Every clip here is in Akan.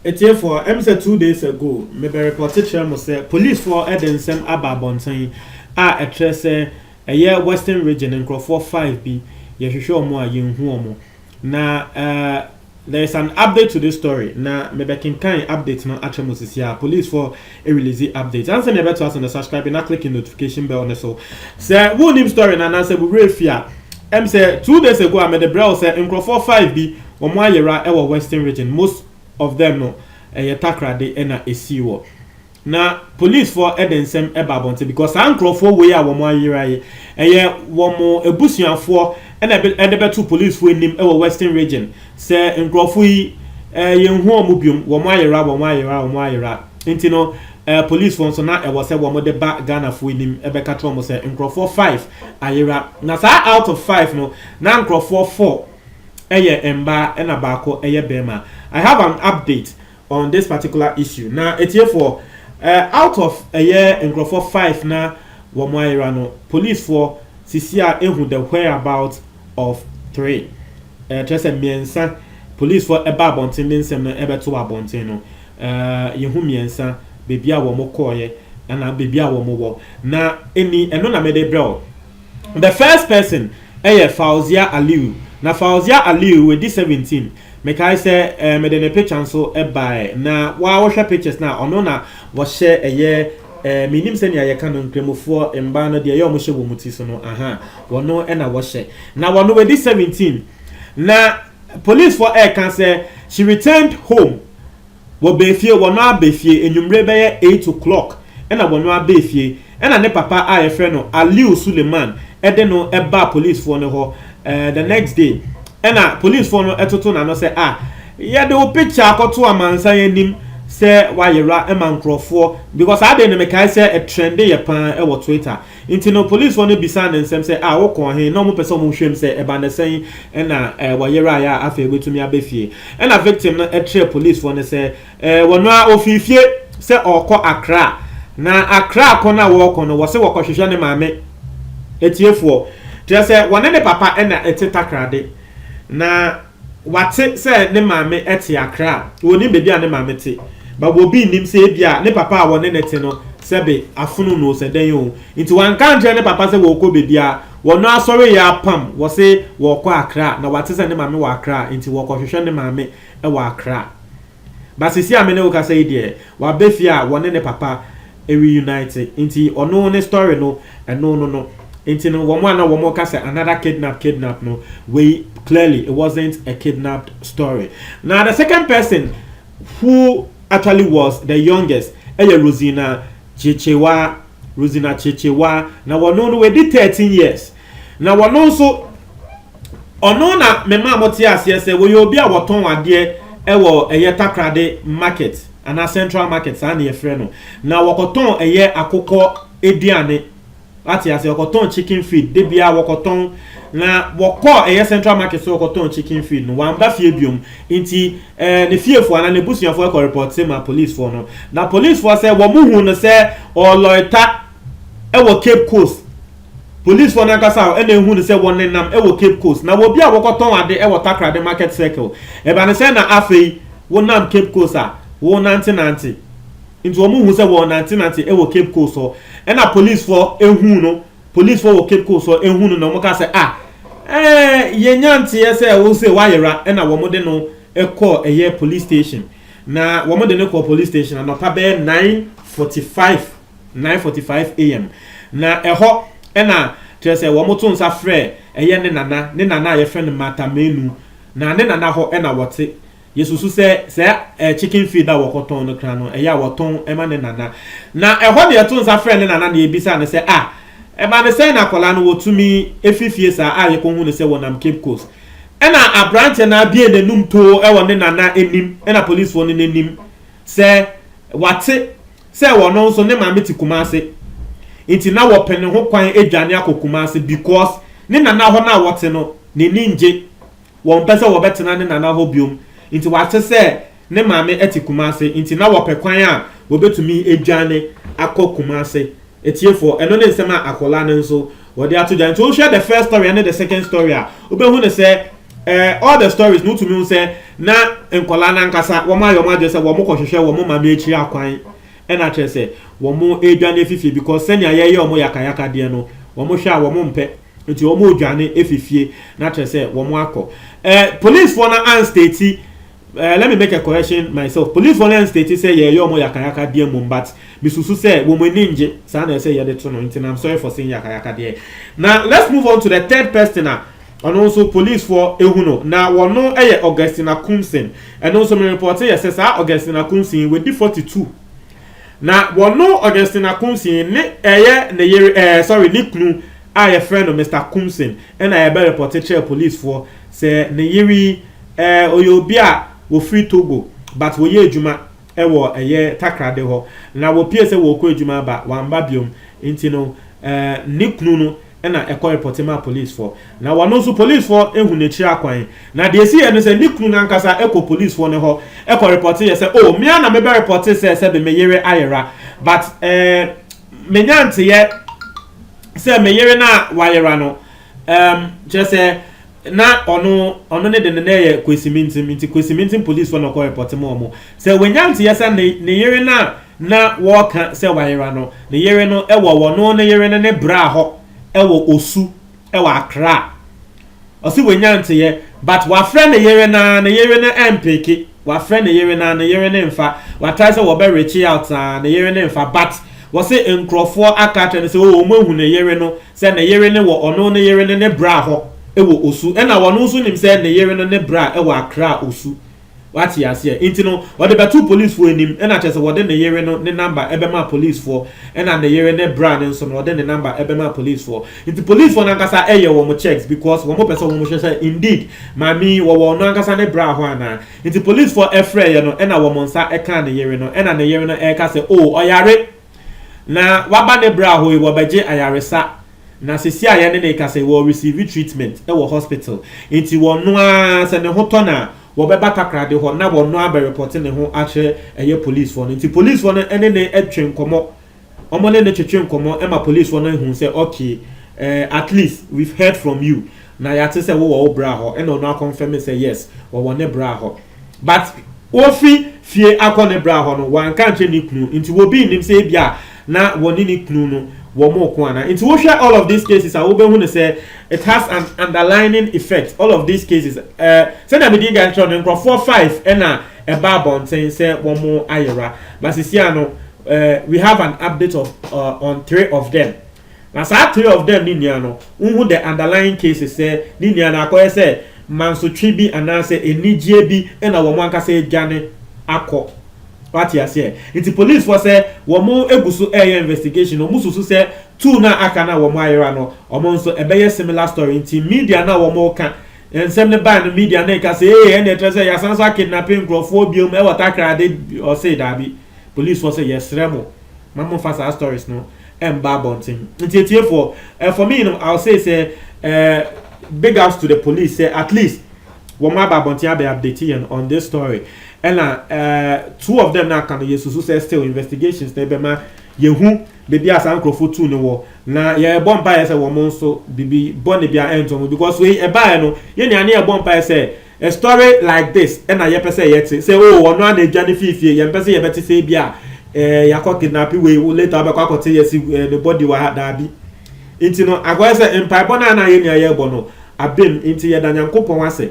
It's here for say 2 days ago. Maybe reported Shermo say police for Edensem Ababontain are a tress a year Western region and Crawford 5B. Yes, you show more young homo. Now, there's an update to this story. Now, maybe can kind update no actually here. Police for a release update. Answer never to us on the subscribe and click the notification bell on the so. Say, who name story and answer we real fear. Say 2 days ago, I made the browser in Crawford 5B or my year our Western region. Most of them no takra de na esiwo na police for Edensem Ebabonte because Crawford way a wo mo ayira wo mo ebusuafo na edebetu police for nim Western region say Crawford yi yenhu omubium wo mo ayira intino police for so na was say wo mo de ba Ghana for nim ebeka tro mo say Crawford 5 ayira na sa out of 5 no na Crawford 4 emba na baako bema. I have an update on this particular issue. Now it's here for out of a year in Crawford 5 na Wamoirano police for CCR ehu the whereabouts of 3. Just a miensa police for eba bontin nsem no ebe to abontin no. Yehu miensa bebia wo mokoye na bebia wo mo na eni eno na mede bro. The first person Fauzia Aliu. Na Fauzia Aliu with this 17. Make I say me the picture so buy na wa share pictures na ono na wo share eye minim se nya ye kan nkremofo mba no de ye omo hye wo muti so no aha wono na wo share na wono with this 17 na police for air can say she returned home wo befie wono abefie enwumre be ye 8 o'clock na wono abefie na ne papa a ye frɛ no Aliu Suleiman ede no eba police for no ho the next day ena police for no etoto na no say ye de o picture akoto amansa yanim say wayera emancrofo because I dey no make I say a trend ye pan e wo Twitter into no police for no bisa na nsem say wo kon he no mo pese mo hwem say e ba na sen ena wayera ya afa ebetumi abefie ena victim no e police for no say wono a ofifie say okọ Accra na Accra ko na wo ko no wo say wo kwohwehwe ne maame etiefo tell say one ne papa ena etetakrade na wate say ne maame ete Accra woni bebi a ne maame te ba obi nim say bia ne papa a wone nete no sebe afunu no se den yo into one country ne papa say wo ko bebi a wono asori ya pam wo say wo ko Accra na wate say ne maame wo Accra into wo ko hwehwe ne maame e wo Accra ba sisi amene wo ka say de wa befia wone ne papa e reunite into ono ne story no no into womo ka say another kidnap no we clearly it wasn't a kidnapped story. Now the second person who actually was the youngest Rosina Chichewa na wono no we did 13 years na wono so ono na mema moti ase say we obi a woton ade ewo takrade market and a central market sa na ye frɛ no na wokoton akokɔ ediane ati ase wokoton chicken feed de bia wokoton na wokɔ central market so wokoton chicken feed no wamba fie biom nti ne fiefo ana ne busuafo e report say ma police for no na police for say wo mu hu no say oloita e wo Cape Coast police for na kasa e na hu no say won nam e wo Cape Coast na wo bia wokoton ade e wo takrade market circle e ba ne say na afei wo nam Cape Coast a wo nanti into omu hu say wo nanti e wo Cape Coast so e na police for ehu no police for wo Cape Coast so ehu no mo ka say ye nyanti ye say wo say wayera e na wo mo de no e call police station na wo mo de no call police station na pa be 9:45 am na ho e na tell say wo mo to nsa frɛ ne nana ye friend matamenu na ne nana ho e na wote yesusu say chicken feed that wokoton no kra no woton e ma ne nana na ho de to nsa frɛ ne nana na ebisa ne say e ma ne say na kola no wotumi efifie sa ye ko hu ne say wonam Cape Coast e na abrante na bie ne num to e won ne nana enim e na police won ne enim say wate say wono so ne ma meti Kumase inti na wo pene ho kwan edwane akokumase because ne nana ho na wote no ne ninje won pese wo betena ne nana ho biom inti wate say ne maame eti Kumase inti na wo pe kwan a wo betumi edwane akokumase etiefo eno ne nsema akola ne nso wo de ato jan to share the first story and the second story a obehu ne say all the stories no to me say na nkola na nkasa wo ma yo ma je se wo mo kohwehwe wo mo ma me echi akwan e na che se wo mo edwane fifie because senia ye wo mo yakayaka de no wo mo hwa wo mo mpe nti wo mo odwane efifie na che se wo mo akọ police for na an state let me make a correction myself. Police for an state say ye yo mo yakayaka de mum but bisusu say wo mo ninje sa na say ye de to no nti I'm sorry for saying yakayaka de. Now let's move on to the third person now. And also police for ehuno na wono eye Augustina Kumsin and also me report say yes Augustina Kumsin with D42 na wono Augustina Kumsin ne eye ne yere sorry ne kunu a friend of Mr. Kumsin and I be report chair police for say ne yere oyobi a wo free Togo but wo ye adwuma wo eye takrade ho na wo pie say wo ko adwuma ba wamba biom nti no ne kunu no na e call reportima police for na wano so police for ehu na chi akwan na de esi eno se nikunu na nkasa e police for ne ho e call report ye say oh me na me be report say be me yere ayera but me nyante ye say me yere na wayera no just say na ono ne de ne ye kwesimintin police for no call reportima omo say we nyante ye say ne yere na woka say wayera no ne yere no e wono ne yere ne bra ho ewo osu ewo akra osi wenyante ye but wa friend yere na mpeke wa friend yere na mfa wa try say wo be reach out na yere na mfa but wo say enkrofo akata ne say o mo hu na yere no say na yere ne wo ono na yere ne bra ho ewo osu e na wo no so nim say na yere no ne bra ewo akra osu what you say intino what the two police for him and I just what then the year no the number ebema police for and the year ne brand and so what then the number ebema police for into police for nankasa eye wo mo checks because one more person wo mo say indeed mami wo no nankasa ne bra ho ana into police for efre no and wo mo nsa e kan the year no and the year no e ka say oh oyare na waba ne bra ho wo beje ayaresa na sisi aye ne ka say wo receive treatment e wo hospital into wo no a se ne hoto na wo be batakrade ho na wo no abe report ne ho ache eye police for no nti police for no ene ne etwe nkomo omo ne twetwe nkomo e ma police for no hu say okay at least we've heard from you na ya te say wo bra ho e no no confirm say yes wo ne bra ho but wo fie akọ ne bra ho no wan kan che ni kunu nti wo bi nim say bia na wo ni kunu no wo mo ko ana nti wo share all of these cases a wo be hu ne say it has an underlining effect all of these cases say na me dey get on nko 4-5 na e ba bonten say wo mo ayera but sisia no we have an update of on 3 of them na sa 3 of them ni nia no who the underlying cases say ni nia na akoye say mansotwi bi anase enijie bi na wo mo anka say dwane akọ what you say it's police for say wo mo egusu investigation o mususu say 2 na aka na wo mo ayera no o mo nso ebeye similar story in media na wo mo ka ensem ne ban media na ka say and the say ya sanso kidnapping crofo biom e wata krade o say dabi police for say yes remo mamo fasa stories no emba bonting ntie for me no I'll say big ups to the police say at least wo ma ba bonting be updating on this story and 2 of them now can yesusu say still investigations na be ma yehu baby asan crofo 2 no wo na ye bomba ye say wo mo so bibi born bia entom because we e ba no ye ni ane e bomba say a story like this and na ye pese ye say oh wo no na dwane fifie ye pese ye beti say bia yakọ kidnap we later abekwa kote yes the body wa da bi inti no agwa say empire na ye ni aye bo no abem inti ye danyankopon wa say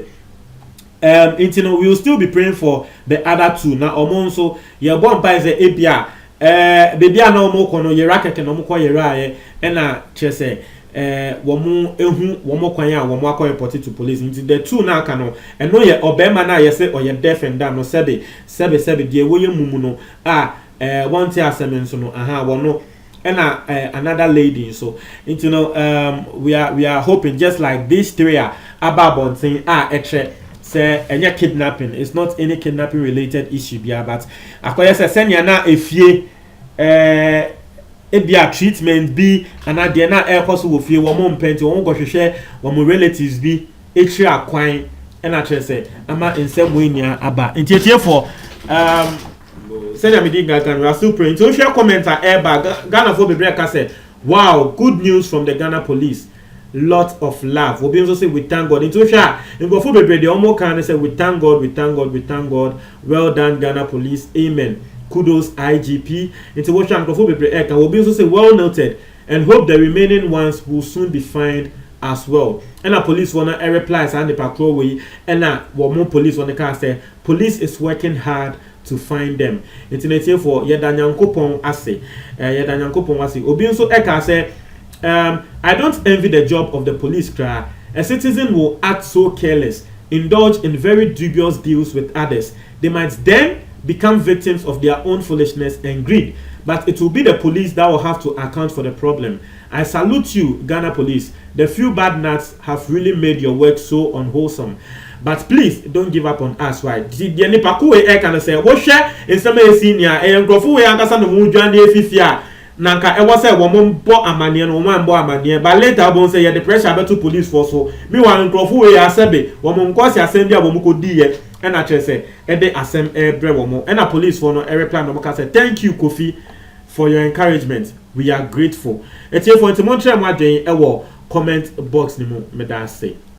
inti no we will still be praying for the other 2 na omo nso ye bomba say ebia baby na omo kono ye racket na omo ko ye raaye na chese wo mo ehu wo mo kwan a wo mo akọ report to police into the 2 na aka no eno ye obema na ye say oye defender no sebe die wo ye mumu no one tia semen no wo no another lady so into we are hoping just like these 3 are about saying say any kidnapping it's not any kidnapping related issue bia but akoye say senya na efie ebia treatment bi ana de na airport wo fie wo mo mpenti wo go hwehwe wo mo relatives bi etri akwan na kire say ama nsem we nia aba ntiatie for send me dig Ghana we are still praying so share comment Ghana for be break say wow good news from the Ghana police lot of love. We'll be able to say we thank God. Into share. In go for the almost can say we thank God, we thank God, we thank God. Well done, Ghana Police. Amen. Kudos IGP. Into what share for the and we'll be able to say well noted and hope the remaining ones will soon be fined as well. And a police wanna replies and the patrol way and more police wanna can say police is working hard to find them. Internet for Yadanyankopon ase. Yadanyankopon ase. Obi nso eka say I don't envy the job of the police cry. A citizen will act so careless, indulge in very dubious deals with others. They might then become victims of their own foolishness and greed. But it will be the police that will have to account for the problem. I salute you, Ghana Police. The few bad nuts have really made your work so unwholesome. But please don't give up on us, right? The nipakuwe can say, what share in some senior and Grofu Yankasa no Mujandi Fifia. Nanka, I was a woman bought a man and woman bought a man, but later I won't say the pressure about to police force. Meanwhile, in Grofu, I said, woman, cause ya send ya woman dear. And I say, and they assemble every woman. And a police for no every plan. Say, thank you, Kofi, for your encouragement. We are grateful. It's here for Montreal, my day, comment box, me that say.